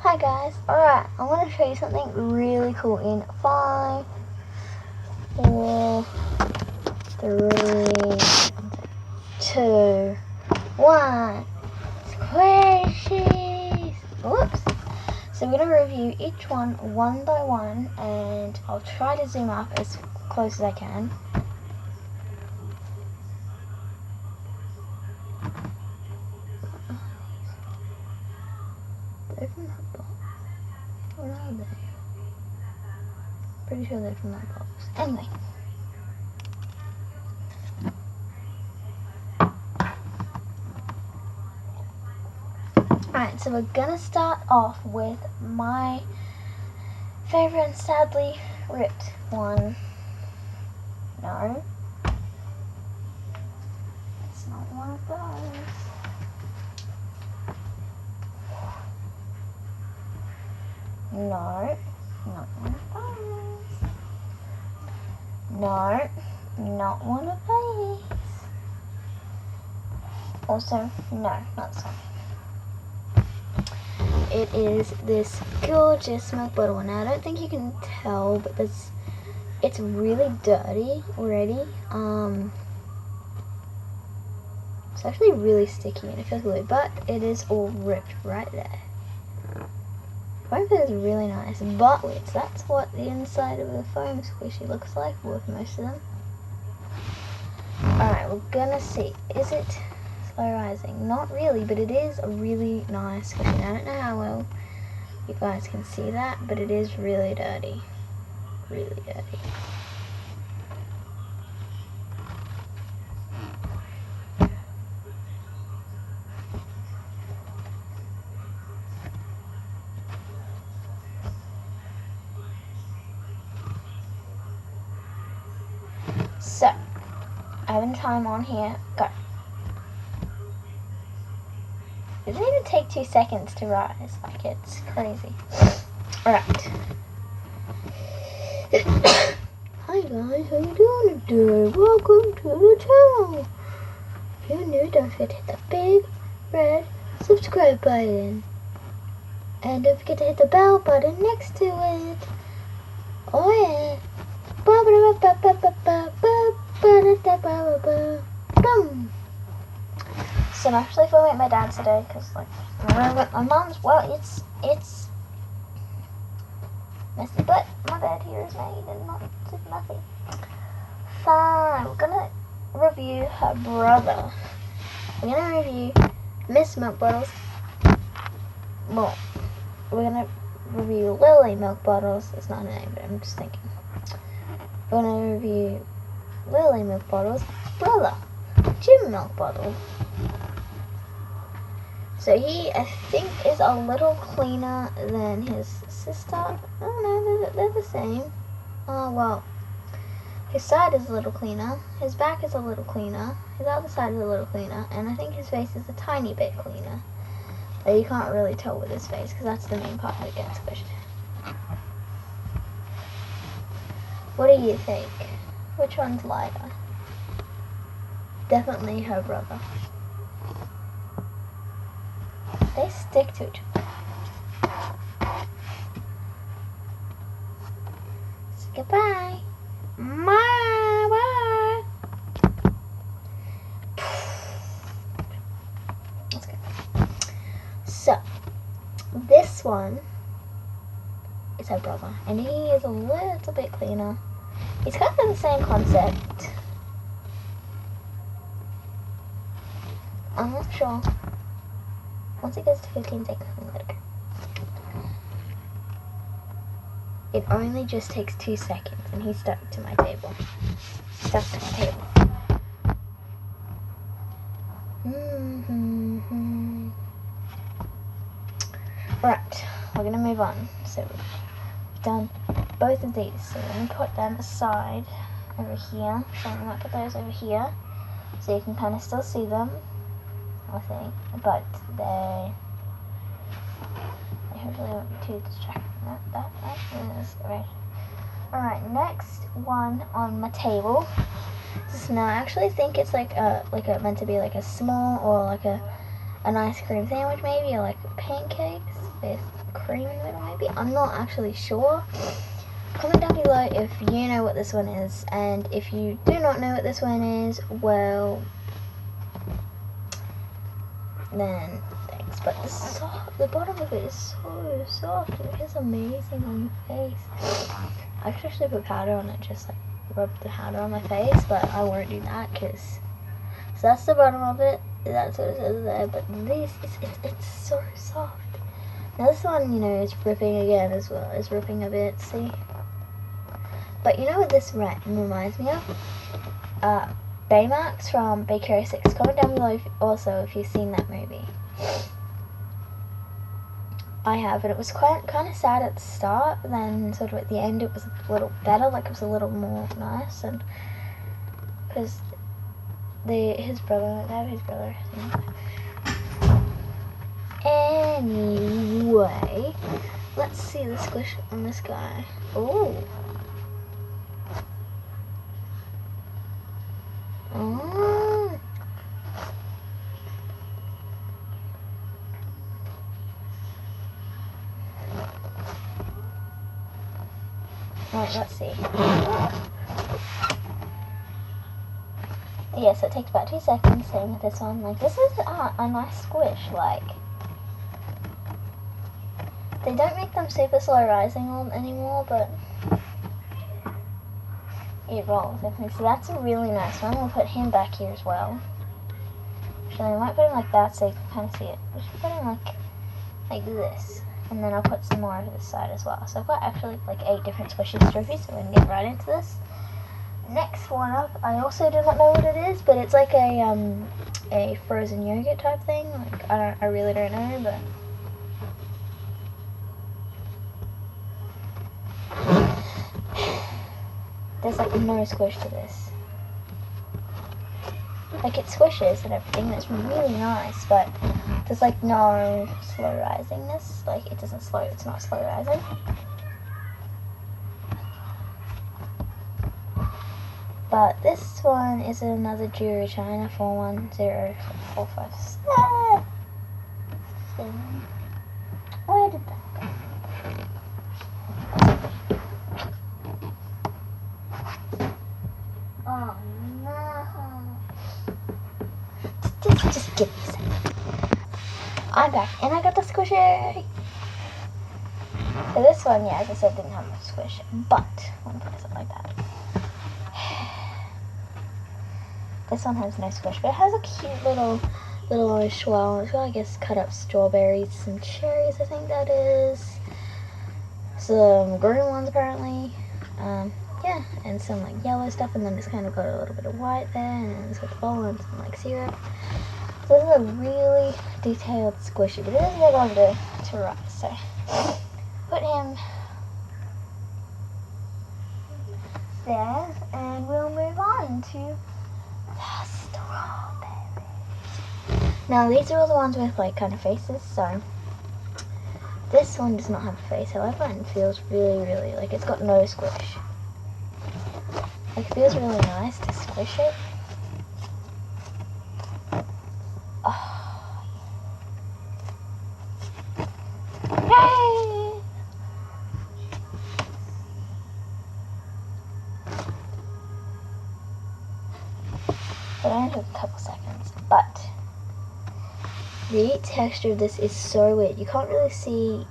Hi guys, alright, I want to show you something really cool in 5, 4, 3, 2, 1. Squishies! Whoops! So we're going to review each one by one, and I'll try to zoom up as close as I can. They're from that box. What are they? Pretty sure they're from that box. Anyway. Alright, so we're gonna start off with my favorite and sadly ripped one. No. It's not one of those. No. Not one of those. No. Not one of these. Also, no, not this one. It is this gorgeous milk bottle one. Now I don't think you can tell, but it's really dirty already. It's actually really sticky and it feels weird, but it is all ripped right there. Foam is really nice, but wait, that's what the inside of a foam squishy looks like with most of them. Alright, we're gonna see. Is it slow rising? Not really, but it is a really nice squishy. I don't know how well you guys can see that, but it is really dirty. Really dirty. So, I have a time on here. Go. It doesn't even take 2 seconds to rise. Like, it's crazy. Alright. Hi guys, how you doing today? Welcome to the channel. If you're new, don't forget to hit the big red subscribe button. And don't forget to hit the bell button next to it. Oh yeah. Boom. So I'm actually filming at my dad's today because, like, my mom's, well, it's messy, but my bed here is made and not super messy. Fine, we're gonna review her brother. We're gonna review Miss Milk Bottles. Well, we're gonna review Lily Milk Bottles. It's not her name, but I'm just thinking. We're gonna review Lily Milk Bottles' brother, Jim Milk Bottle. So he, I think, is a little cleaner than his sister. I don't know, they're the same. Well, his side is a little cleaner, his back is a little cleaner, his other side is a little cleaner, and I think his face is a tiny bit cleaner. But you can't really tell with his face, because that's the main part that gets squished. What do you think? Which one's lighter? Definitely her brother. They stick to each other. So goodbye. Bye. Let's go. So, this one is her brother, and he is a little bit cleaner. It's kind of the same concept. I'm not sure. Once it gets to 15 seconds, I'm gonna go. It only just takes 2 seconds, and he's stuck to my table. Stuck to my table. Right, we're gonna move on. So we've done both of these. So let me put them aside over here. So I'm gonna put those over here, so you can kind of still see them. I think, but they hopefully won't be too distracting. That is right. Alright, next one on my table. Now I actually think it's like a meant to be like a small or like an ice cream sandwich maybe, or like pancakes. with cream in the middle maybe. I'm not actually sure. Comment down below if you know what this one is, and if you do not know what this one is, well, then thanks. But the bottom of it is so soft, and it is amazing on your face. I could actually put powder on it, just like rub the powder on my face, but I won't do that because so that's the bottom of it. That's what it says there. But this it's so soft. Now this one, you know, is ripping again as well. It's ripping a bit. See. But you know what this reminds me of? Baymax from Big Hero 6. Comment down below also if you've seen that movie. I have, and it was kind of sad at the start, then sort of at the end it was a little better, like it was a little more nice, and because his brother. Anyway, let's see the squish on this guy. Ooh. Oh. Right, let's see. Yeah, so it takes about 2 seconds, same with this one. Like, this is a nice squish, like. They don't make them super slow rising anymore, but it rolls, definitely. So that's a really nice one. We'll put him back here as well. Actually, I might put him like that so you can kind of see it. We should put him like this. And then I'll put some more over this side as well. So I've got actually like 8 different squishes trophies, so we're going to get right into this. Next one up, I also do not know what it is, but it's like a frozen yogurt type thing. Like, I really don't know, but there's like no squish to this. Like, it squishes and everything, that's really nice, but there's like no slow risingness. Like, it's not slow rising. But this one is another Juru China 410457. Where did that go? Oh no. Just give me a second. I'm back, and I got the squishy. So this one, yeah, as I said, didn't have much squish, but I'm gonna put it like that. This one has no squish, but it has a cute little swell. It's got, I guess, cut up strawberries, some cherries, I think that is. Some green ones apparently. Yeah, and some like yellow stuff, and then it's kind of got a little bit of white there, and it's got the bowl and some like syrup. So this is a really detailed squishy, but it is big on to rise. So put him there, and we'll move on to the strawberries. Now these are all the ones with like kind of faces, so this one does not have a face, however, and feels really, like it's got no squish. Like, it feels really nice to squish it. Oh. Yay! It only took a couple seconds, but the texture of this is so weird. You can't really see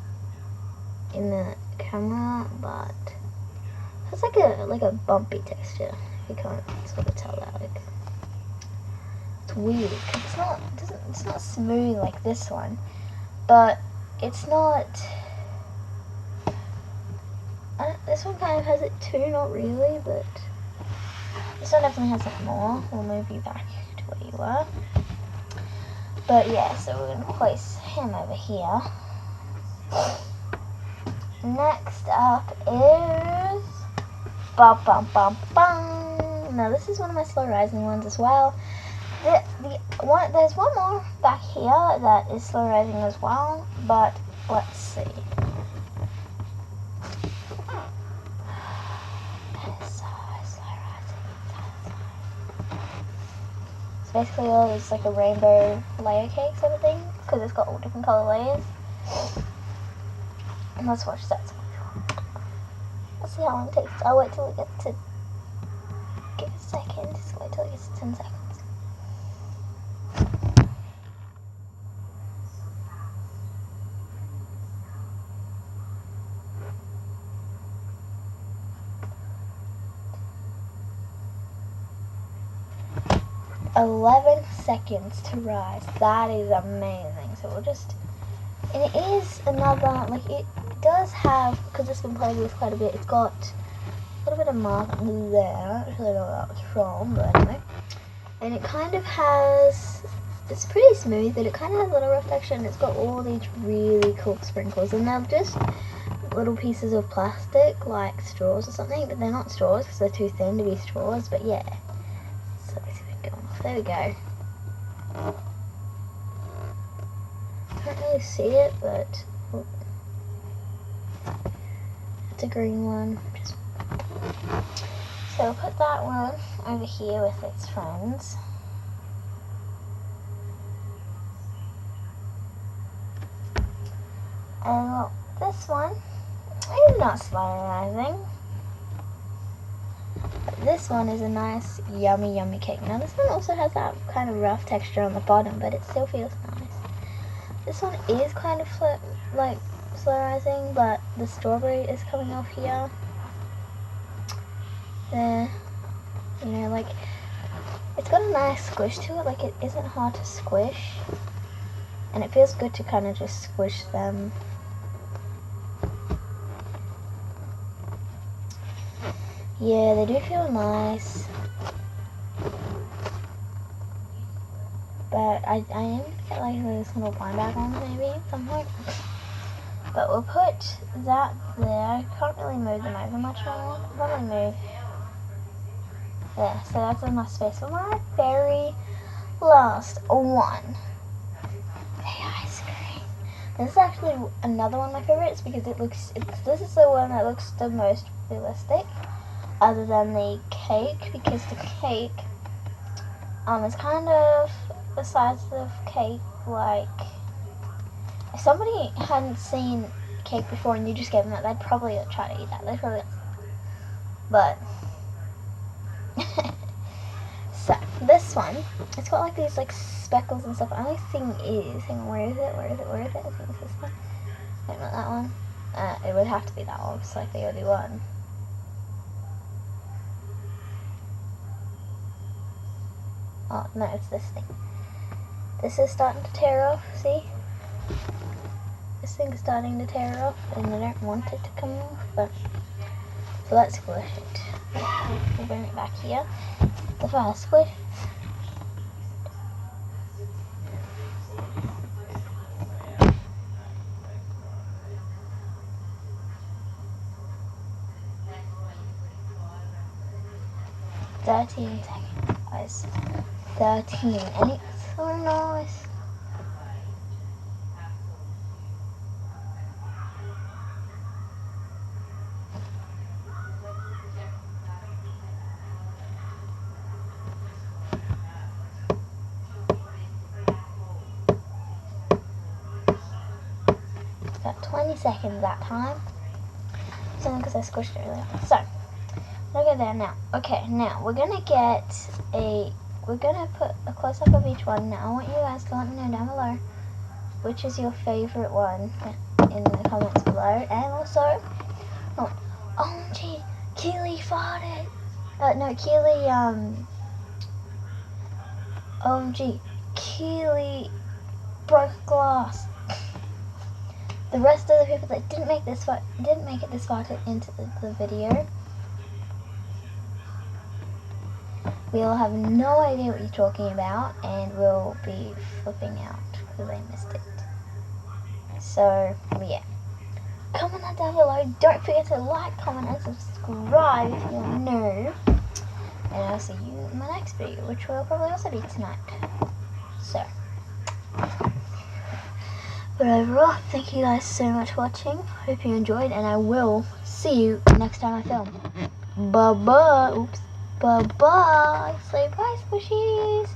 in the camera, but it's like a bumpy texture. You can't sort of tell that. Like, it's weird. It's not smooth like this one, but it's not. This one kind of has it too, not really, but this one definitely has it more. We'll move you back to where you were. But yeah, so we're gonna place him over here. Next up is Now this is one of my slow rising ones as well. There's one more back here that is slow rising as well, but let's see. So basically it's like a rainbow layer cake sort of thing, because it's got all different color layers. Let's watch that. Let's see how long it takes. I'll wait till we get to. Give it a second. Just wait till it gets to 10 seconds. $11 seconds to rise. That is amazing. So we'll just. And it is another, like, it does have, because it's been played with quite a bit, it's got a little bit of mark there. I don't really know where that was from, but anyway. And it kind of has, it's pretty smooth, but it kind of has a little rough texture, and it's got all these really cool sprinkles. And they're just little pieces of plastic, like straws or something, but they're not straws because they're too thin to be straws, but yeah. So let's see if we can go off. There we go. Can't really see it, but oh. It's a green one. So I'll put that one over here with its friends. And well, this one is not slimerizing. But this one is a nice, yummy, yummy cake. Now this one also has that kind of rough texture on the bottom, but it still feels nice. This one is kind of like slimerizing, but the strawberry is coming off here. There, you know, like it's got a nice squish to it. Like it isn't hard to squish, and it feels good to kind of just squish them. Yeah, they do feel nice. But I am going to get like those little blind bag ones maybe at some point. But we'll put that there. I can't really move them over much more. I'll probably move there. So that's enough space for my very last one. The ice cream. This is actually another one of my favorites because this is the one that looks the most realistic. Other than the cake, because the cake is kind of the size of cake. Like if somebody hadn't seen cake before and you just gave them that, they'd probably try to eat that. They'd probably, but so this one, it's got like these like speckles and stuff. The only thing is, hang on, where is it? I think it's this one. No, not that one. It would have to be that one. It's like the only one. Oh, no, it's this thing. This is starting to tear off, see? This thing's starting to tear off, and I don't want it to come off, but... So let's squish it. We'll bring it back here. The first squish. $13 seconds, guys. 13, and it's so nice. Got 20 seconds that time. So because I squished it earlier. So look at that now. Okay, now we're gonna put a close-up of each one. Now I want you guys to let me know down below which is your favorite one in the comments below. And also, OMG, Keely farted. OMG, Keely broke glass. The rest of the people that didn't make it this far into the video, we'll have no idea what you're talking about, and we'll be flipping out because they missed it. So, yeah. Comment that down below. Don't forget to like, comment, and subscribe if you're new. And I'll see you in my next video, which will probably also be tonight. So. But overall, thank you guys so much for watching. Hope you enjoyed, and I will see you next time I film. Bye-bye. Oops. Bye-bye. Say bye, squishies.